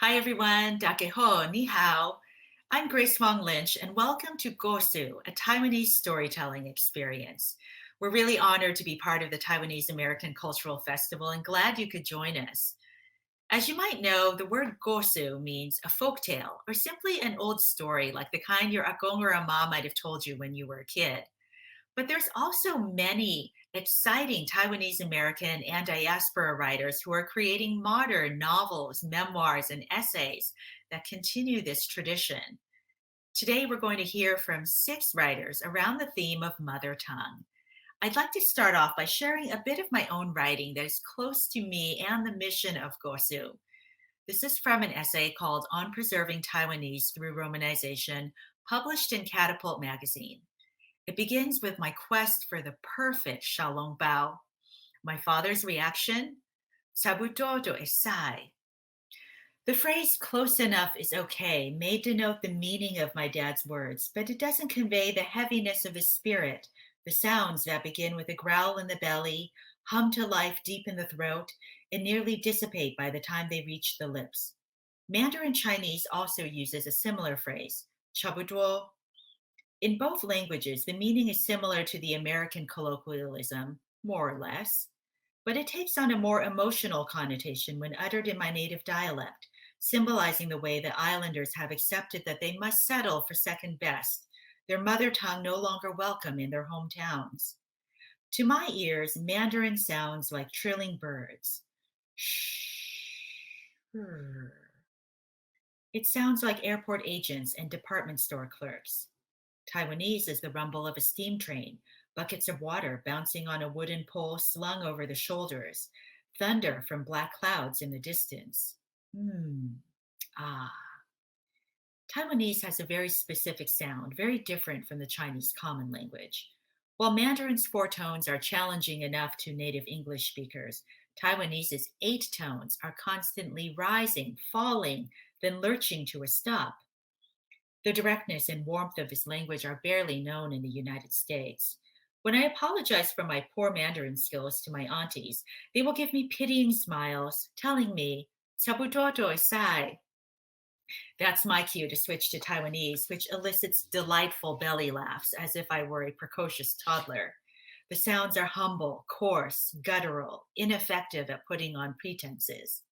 Hi everyone, Dakeho, ni hao. I'm Grace Hwang Lynch, and welcome to Kòo-sū, a Taiwanese storytelling experience. We're really honored to be part of the Taiwanese American Cultural Festival and glad you could join us. As you might know, the word Kòo-sū means a folk tale or simply an old story like the kind your akong or ama might have told you when you were a kid. But there's also many exciting Taiwanese American and diaspora writers who are creating modern novels, memoirs, and essays that continue this tradition. Today, we're going to hear from six writers around the theme of mother tongue. I'd like to start off by sharing a bit of my own writing that is close to me and the mission of Kòo-sū. This is from an essay called On Preserving Taiwanese Through Romanization, published in Catapult magazine. It begins with my quest for the perfect xiaolongbao. My father's reaction? Sabutoto esai. The phrase close enough is okay may denote the meaning of my dad's words, but it doesn't convey the heaviness of his spirit, the sounds that begin with a growl in the belly, hum to life deep in the throat, and nearly dissipate by the time they reach the lips. Mandarin Chinese also uses a similar phrase, chabuduo. In both languages, the meaning is similar to the American colloquialism, more or less, but it takes on a more emotional connotation when uttered in my native dialect, symbolizing the way the islanders have accepted that they must settle for second best, their mother tongue no longer welcome in their hometowns. To my ears, Mandarin sounds like trilling birds. Shh. It sounds like airport agents and department store clerks. Taiwanese is the rumble of a steam train, buckets of water bouncing on a wooden pole slung over the shoulders, thunder from black clouds in the distance. Ah. Taiwanese has a very specific sound, very different from the Chinese common language. While Mandarin's four tones are challenging enough to native English speakers, Taiwanese's eight tones are constantly rising, falling, then lurching to a stop. The directness and warmth of his language are barely known in the United States. When I apologize for my poor Mandarin skills to my aunties, they will give me pitying smiles, telling me, Sabutoto sai. That's my cue to switch to Taiwanese, which elicits delightful belly laughs as if I were a precocious toddler. The sounds are humble, coarse, guttural, ineffective at putting on pretenses.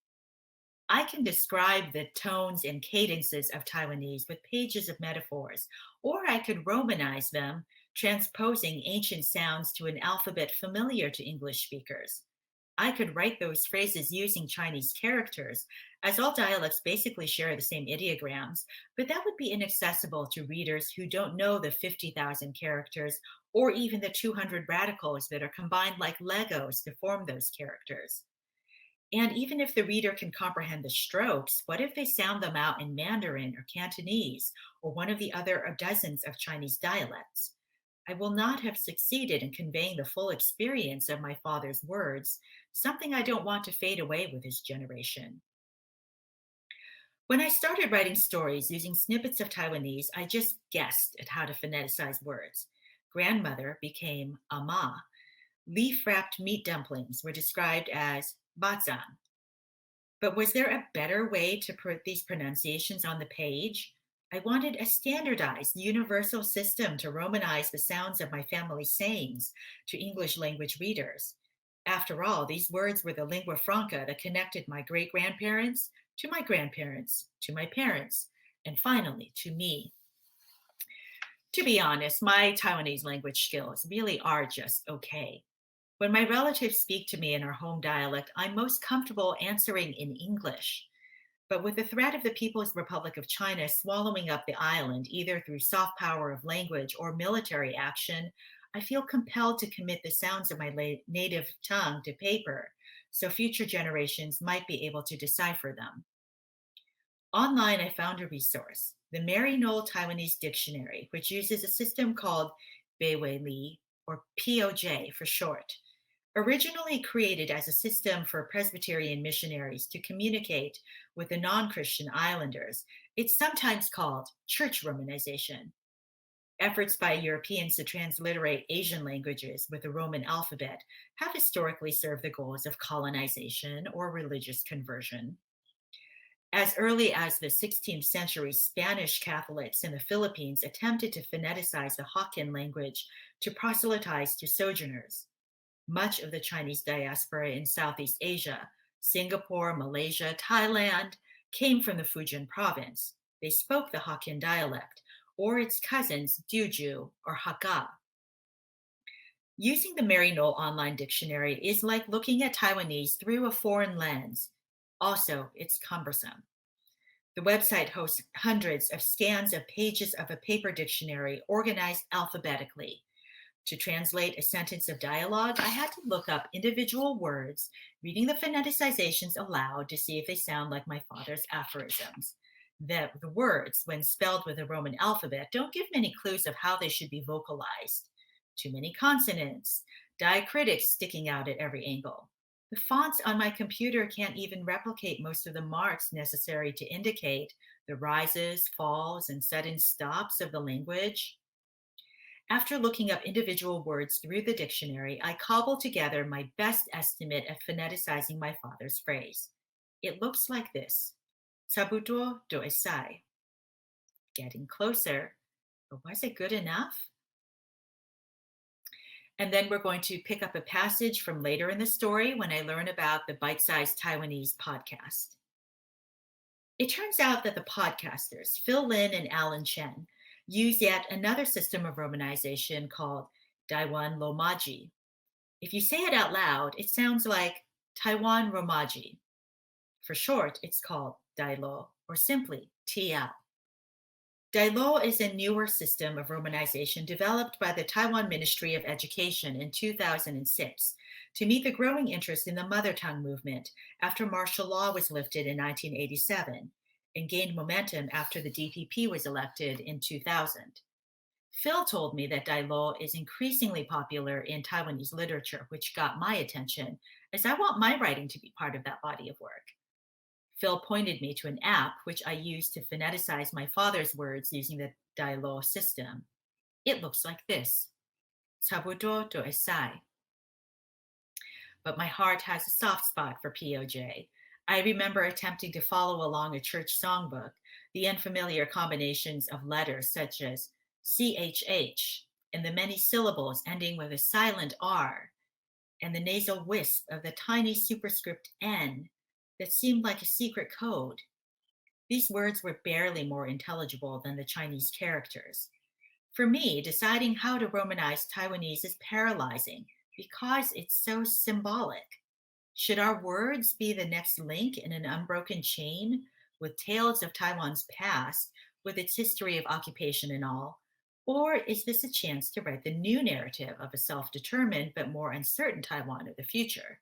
I can describe the tones and cadences of Taiwanese with pages of metaphors, or I could Romanize them, transposing ancient sounds to an alphabet familiar to English speakers. I could write those phrases using Chinese characters, as all dialects basically share the same ideograms, but that would be inaccessible to readers who don't know the 50,000 characters or even the 200 radicals that are combined like Legos to form those characters. And even if the reader can comprehend the strokes, what if they sound them out in Mandarin or Cantonese or one of the other dozens of Chinese dialects? I will not have succeeded in conveying the full experience of my father's words, something I don't want to fade away with his generation. When I started writing stories using snippets of Taiwanese, I just guessed at how to phoneticize words. Grandmother became ama. Leaf wrapped meat dumplings were described as bazang. But was there a better way to put these pronunciations on the page? I wanted a standardized, universal system to Romanize the sounds of my family's sayings to English language readers. After all, these words were the lingua franca that connected my great grandparents to my grandparents, to my parents, and finally to me. To be honest, my Taiwanese language skills really are just okay. When my relatives speak to me in our home dialect, I'm most comfortable answering in English. But with the threat of the People's Republic of China swallowing up the island, either through soft power of language or military action, I feel compelled to commit the sounds of my native tongue to paper so future generations might be able to decipher them. Online, I found a resource, the Mary Knoll Taiwanese Dictionary, which uses a system called Beiwei Li, or POJ for short. Originally created as a system for Presbyterian missionaries to communicate with the non Christian islanders, it's sometimes called church Romanization. Efforts by Europeans to transliterate Asian languages with the Roman alphabet have historically served the goals of colonization or religious conversion. As early as the 16th century, Spanish Catholics in the Philippines attempted to phoneticize the Hokkien language to proselytize to sojourners. Much of the Chinese diaspora in Southeast Asia, Singapore, Malaysia, Thailand, came from the Fujian province. They spoke the Hokkien dialect, or its cousins, Teochew or Hakka. Using the Maryknoll online dictionary is like looking at Taiwanese through a foreign lens. Also, it's cumbersome. The website hosts hundreds of scans of pages of a paper dictionary organized alphabetically. To translate a sentence of dialogue, I had to look up individual words, reading the phoneticizations aloud to see if they sound like my father's aphorisms. The words, when spelled with the Roman alphabet, don't give many clues of how they should be vocalized. Too many consonants, diacritics sticking out at every angle. The fonts on my computer can't even replicate most of the marks necessary to indicate the rises, falls, and sudden stops of the language. After looking up individual words through the dictionary, I cobbled together my best estimate of phoneticizing my father's phrase. It looks like this: Sabuto do esai. Getting closer, but was it good enough? And then we're going to pick up a passage from later in the story when I learn about the bite-sized Taiwanese podcast. It turns out that the podcasters, Phil Lin and Alan Chen, use yet another system of romanization called Daiwan Romaji. If you say it out loud, it sounds like Taiwan Romaji. For short, it's called Dailo, or simply TL. Dailo is a newer system of romanization developed by the Taiwan Ministry of Education in 2006 to meet the growing interest in the mother tongue movement after martial law was lifted in 1987 and gained momentum after the DPP was elected in 2000. Phil told me that Dailo is increasingly popular in Taiwanese literature, which got my attention, as I want my writing to be part of that body of work. Phil pointed me to an app which I used to phoneticize my father's words using the Dailo system. It looks like this: Sabuto do esai. But my heart has a soft spot for POJ. I remember attempting to follow along a church songbook, the unfamiliar combinations of letters such as CHH and the many syllables ending with a silent R, and the nasal wisp of the tiny superscript N that seemed like a secret code. These words were barely more intelligible than the Chinese characters. For me, deciding how to romanize Taiwanese is paralyzing because it's so symbolic. Should our words be the next link in an unbroken chain with tales of Taiwan's past, with its history of occupation and all? Or is this a chance to write the new narrative of a self-determined but more uncertain Taiwan of the future?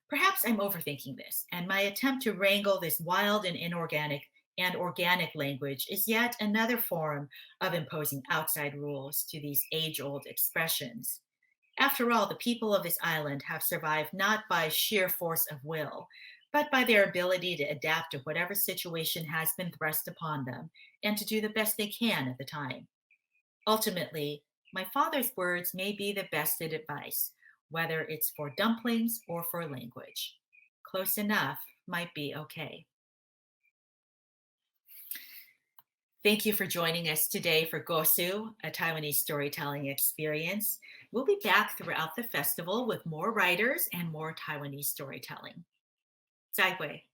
Perhaps I'm overthinking this, and my attempt to wrangle this wild and inorganic and organic language is yet another form of imposing outside rules to these age-old expressions. After all, the people of this island have survived not by sheer force of will, but by their ability to adapt to whatever situation has been thrust upon them and to do the best they can at the time. Ultimately, my father's words may be the best advice, whether it's for dumplings or for language. Close enough might be okay. Thank you for joining us today for Kòo-sū, a Taiwanese storytelling experience. We'll be back throughout the festival with more writers and more Taiwanese storytelling. 再会。